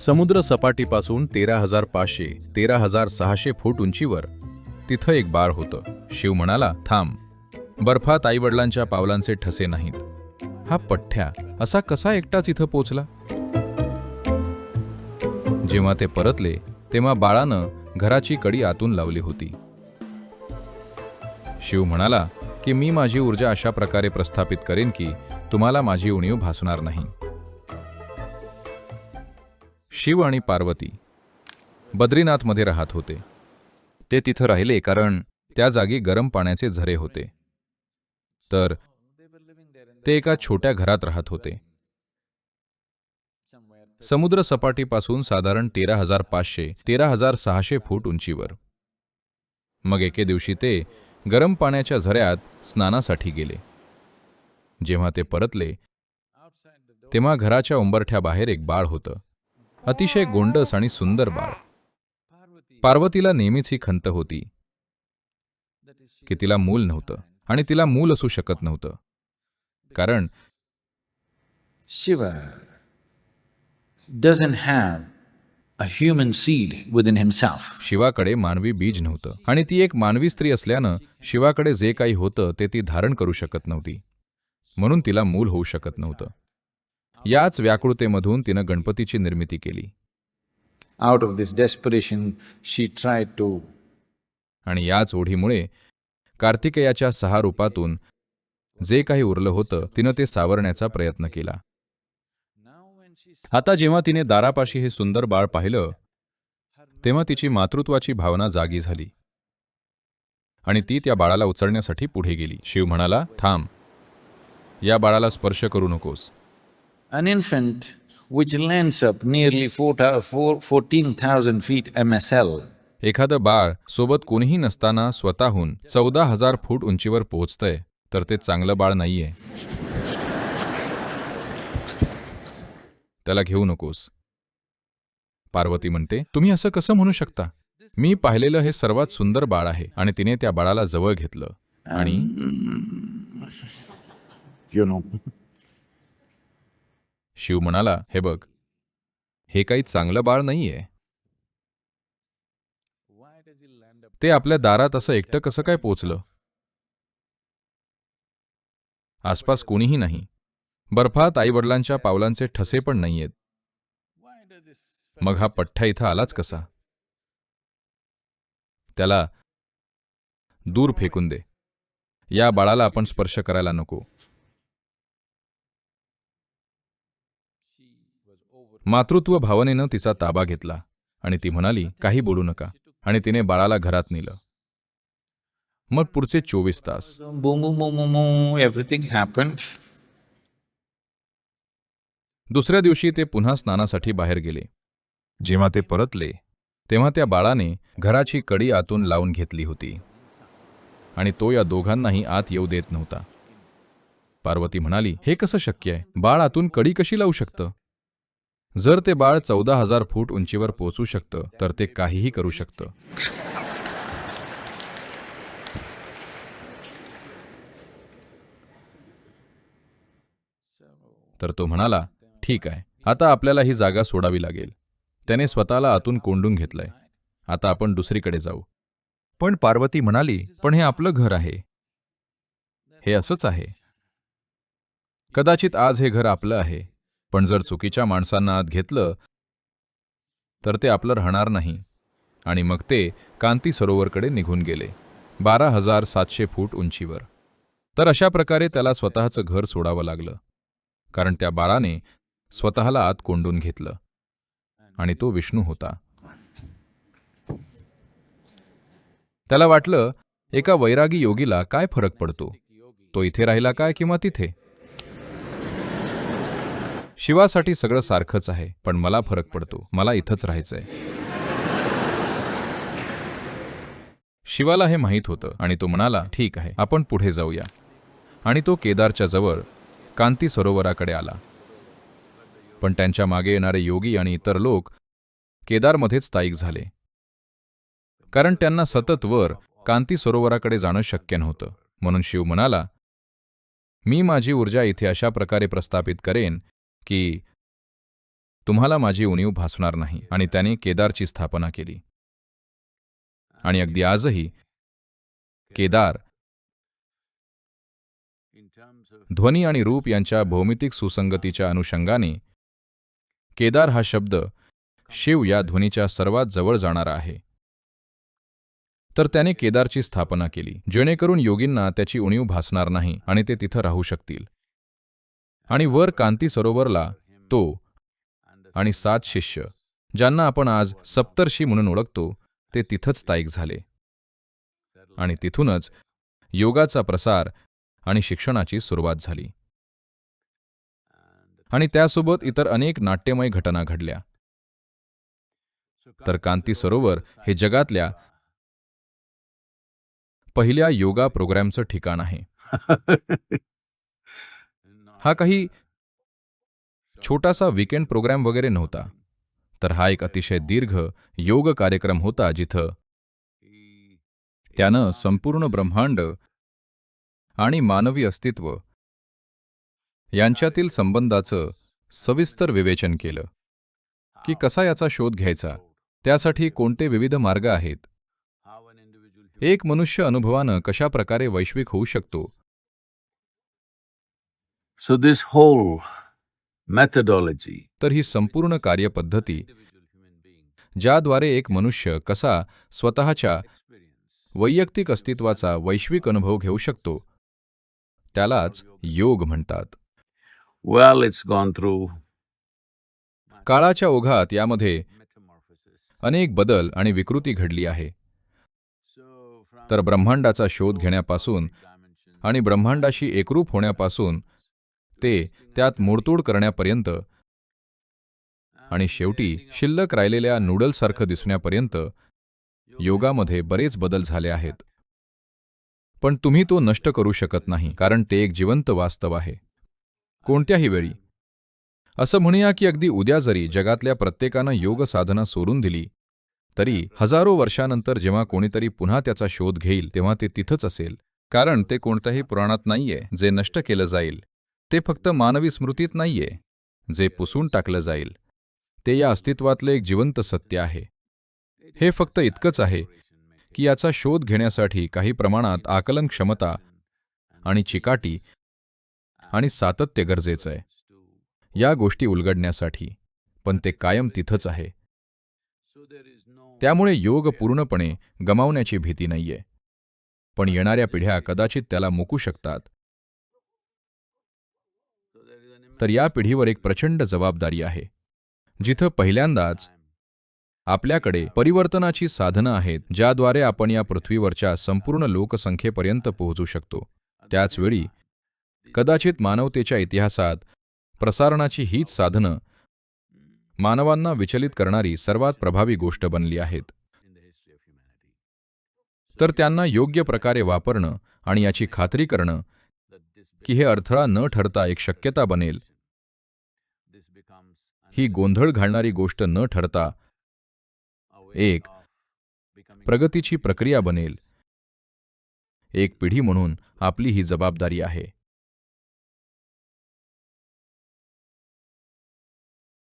समुद्र सपाटीपासून 13,500 13,600 फूट उंचीवर तिथं एक बाळ होतं. शिव म्हणाला, थांब. बर्फात आईवडिलांच्या पावलांचे ठसे नाहीत. हा पठ्ठ्या असा कसा एकटाच इथं पोचला? जेव्हा ते परतले तेव्हा बाळानं घराची कडी आतून लावली होती. शिव म्हणाला की मी माझी ऊर्जा अशा प्रकारे प्रस्थापित करेन की तुम्हाला माझी उणीव भासणार नाही. शिव आणि पार्वती बद्रीनाथमध्ये राहत होते. ते तिथं राहिले कारण त्या जागी गरम पाण्याचे झरे होते. तर ते एका छोट्या घरात राहत होते. समुद्र सपाटीपासून साधारण 13,500 13,600 फूट उंचीवर. मग एके दिवशी ते गरम पाण्याच्या झऱ्यात स्नानासाठी गेले. जेव्हा ते परतले तेव्हा घराच्या उंबरठ्याबाहेर एक बाळ होतं. अतिशय गोंडस आणि सुंदर बाळ. पार्वतीला नेहमीच ही खंत होती की तिला मूल नव्हतं आणि तिला मूल असू शकत नव्हतं, कारण Shiva doesn't have a human seed within himself. शिवाकडे मानवी बीज नव्हतं आणि ती एक मानवी स्त्री असल्यानं शिवाकडे जे काही होतं ते ती धारण करू शकत नव्हती. म्हणून तिला मूल होऊ शकत नव्हतं. याच व्याकुळतेमधून तिनं गणपतीची निर्मिती केली. Out of this desperation, she tried to आणि याच ओढीमुळे कार्तिकेयाच्या 6 रूपातून जे काही उरलं होतं तिनं ते सावरण्याचा प्रयत्न केला. आता जेव्हा तिने दारापाशी हे सुंदर बाळ पाहिलं तेव्हा तिची मातृत्वाची भावना जागी झाली आणि ती त्या बाळाला उचलण्यासाठी पुढे गेली. शिव म्हणाला, थांब. या बाळाला स्पर्श करू नकोस. an infant which lands up nearly 14,000 feet MSL. एखादं बाळ सोबत कोणीही नसताना स्वतःहून 14,000 फूट उंचीवर पोहोचतंय तर ते चांगलं बाळ नाहीये. त्याला घेऊ नकोस. पार्वती म्हणते, तुम्ही असं कसं म्हणू शकता? मी पाहिलेलं हे सर्वात सुंदर बाळ आहे. आणि तिने त्या बाळाला जवळ घेतलं आणि You know, शिव म्हणाला, हे बघ, हे काही चांगलं बाळ नाहीये. ते आपल्या दारात असं एकटं कसं काय पोचलं? आसपास कोणीही नाही. बर्फात आईवडिलांच्या पावलांचे ठसे पण नाहीयेत. मग हा पठ्ठा इथं आलाच कसा? त्याला दूर फेकून दे. या बाळाला आपण स्पर्श करायला नको. मातृत्व भावनेनं तिचा ताबा घेतला आणि ती म्हणाली, काही बोलू नका. आणि तिने बाळाला घरात नेलं. मग पुढचे 24 तास boom, boom, boom, boom, boom, everything happened. दुसऱ्या दिवशी ते पुन्हा स्नानासाठी बाहेर गेले. जेव्हा ते परतले तेव्हा त्या बाळाने घराची कडी आतून लावून घेतली होती आणि तो या दोघांनाही आत येऊ देत नव्हता. पार्वती म्हणाली, हे कसं शक्य आहे? बाळ आतून कडी कशी लावू शकतं? जर ते बाळ 14,000 फूट उंचीवर पोहोचू शकतं तर ते काहीही करू शकतं. तर तो म्हणाला, ठीक आहे, आता आपल्याला ही जागा सोडावी लागेल. त्याने स्वतःला आतून कोंडून घेतलंय. आता आपण दुसरीकडे जाऊ. पण पार्वती म्हणाली, पण हे आपलं घर आहे. हे असंच आहे. कदाचित आज हे घर आपलं आहे, पण जर चुकीच्या माणसांना आत घेतलं तर ते आपलं राहणार नाही. आणि मग ते कांती सरोवरकडे निघून गेले, 12,700 फूट उंचीवर. तर अशा प्रकारे त्याला स्वतःचं घर सोडावं लागलं, कारण त्या बाळाने स्वतःला आत कोंडून घेतलं आणि तो विष्णू होता. त्याला वाटलं, एका वैरागी योगीला काय फरक पडतो? तो इथे राहिला काय किंवा तिथे? शिवासाठी सगळं सारखंच आहे, पण मला फरक पडतो. मला इथंच राहायचंय. शिवाला हे माहीत होतं आणि तो म्हणाला, ठीक आहे, आपण पुढे जाऊया. आणि तो केदारच्या जवळ कांती सरोवराकडे आला. पण त्यांच्या मागे येणारे योगी आणि इतर लोक केदारमध्येच स्थायिक झाले, कारण त्यांना सतत वर कांती सरोवराकडे जाणं शक्य नव्हतं. म्हणून शिव म्हणाला, मी माझी ऊर्जा इथे अशा प्रकारे प्रस्थापित करेन की तुम्हाला माझी उणीव भासणार नाही. आणि त्याने केदारची स्थापना केली. आणि अगदी आजही केदार ध्वनी आणि रूप यांच्या भौमितिक सुसंगतीच्या अनुषंगाने केदार हा शब्द शिव या ध्वनीच्या सर्वात जवळ जाणारा आहे. तर त्याने केदारची स्थापना केली, जेणेकरून योगींना त्याची उणीव भासणार नाही आणि ते तिथं राहू शकतील. आणि वर कांती सरोवरला तो आणि 7 शिष्य, ज्यांना आपण आज सप्तर्षी म्हणून ओळखतो, ते तिथंच स्थायिक झाले. आणि तिथूनच योगाचा प्रसार आणि शिक्षणाची सुरुवात झाली. आणि त्यासोबत इतर अनेक नाट्यमय घटना घडल्या. तर कांती सरोवर हे जगातल्या पहिल्या योगा प्रोग्रॅमचं ठिकाण आहे. हा काही छोटासा वीकेंड प्रोग्रॅम वगैरे नव्हता, तर हा एक अतिशय दीर्घ योग कार्यक्रम होता, जिथं त्यानं संपूर्ण ब्रह्मांड आणि मानवी अस्तित्व यांच्यातील संबंधाचं सविस्तर विवेचन केलं, की कसा याचा शोध घ्यायचा, त्यासाठी कोणते विविध मार्ग आहेत, एक मनुष्य अनुभवानं कशा प्रकारे वैश्विक होऊ शकतो. So this whole methodology, तर ही संपूर्ण कार्यपद्धती, ज्याद्वारे एक मनुष्य कसा स्वतःच्या वैयक्तिक अस्तित्वाचा वैश्विक अनुभव घेऊ शकतो, त्यालाच योग म्हणतात. well, it's gone through काळाच्या ओघात यामध्ये अनेक बदल आणि विकृती घडली आहे. तर ब्रह्मांडाचा शोध घेण्यापासून आणि ब्रह्मांडाशी एकरूप होण्यापासून ते त्यात मोडतोड करण्यापर्यंत आणि शेवटी शिल्लक राहिलेल्या नूडल्ससारखं दिसण्यापर्यंत योगामध्ये बरेच बदल झाले आहेत. पण तुम्ही तो नष्ट करू शकत नाही, कारण ते एक जिवंत वास्तव आहे. कोणत्याही वेळी असं म्हणूया की अगदी उद्या जरी जगातल्या प्रत्येकानं योग साधना सोडून दिली, तरी हजारो वर्षानंतर जेव्हा कोणीतरी पुन्हा त्याचा शोध घेईल, तेव्हा ते तिथंच असेल, कारण ते कोणत्याही पुराणात नाहीये जे नष्ट केलं जाईल. ते फक्त मानवी स्मृतीत नाहीये जे पुसून टाकलं जाईल. ते या अस्तित्वातले एक जिवंत सत्य आहे. हे फक्त इतकंच आहे की याचा शोध घेण्यासाठी काही प्रमाणात आकलन क्षमता आणि चिकाटी आणि सातत्य गरजेचं आहे या गोष्टी उलगडण्यासाठी, पण ते कायम तिथंच आहे. त्यामुळे योग पूर्णपणे गमावण्याची भीती नाहीये, पण येणाऱ्या पिढ्या कदाचित त्याला मुकू शकतात. तर या पिढीवर एक प्रचंड जबाबदारी आहे, जिथं पहिल्यांदाच आपल्याकडे परिवर्तनाची साधनं आहेत, ज्याद्वारे आपण या पृथ्वीवरच्या संपूर्ण लोकसंख्येपर्यंत पोहोचू शकतो. त्याचवेळी कदाचित मानवतेच्या इतिहासात प्रसारणाची हीच साधनं मानवांना विचलित करणारी सर्वात प्रभावी गोष्ट बनली आहेत. तर त्यांना योग्य प्रकारे वापरणं आणि याची खात्री करणं की हे अडथळा न ठरता एक शक्यता बनेल, ही गोंधळ घालणारी गोष्ट न ठरता एक प्रगतीची प्रक्रिया बनेल, एक पिढी म्हणून आपली ही जबाबदारी आहे.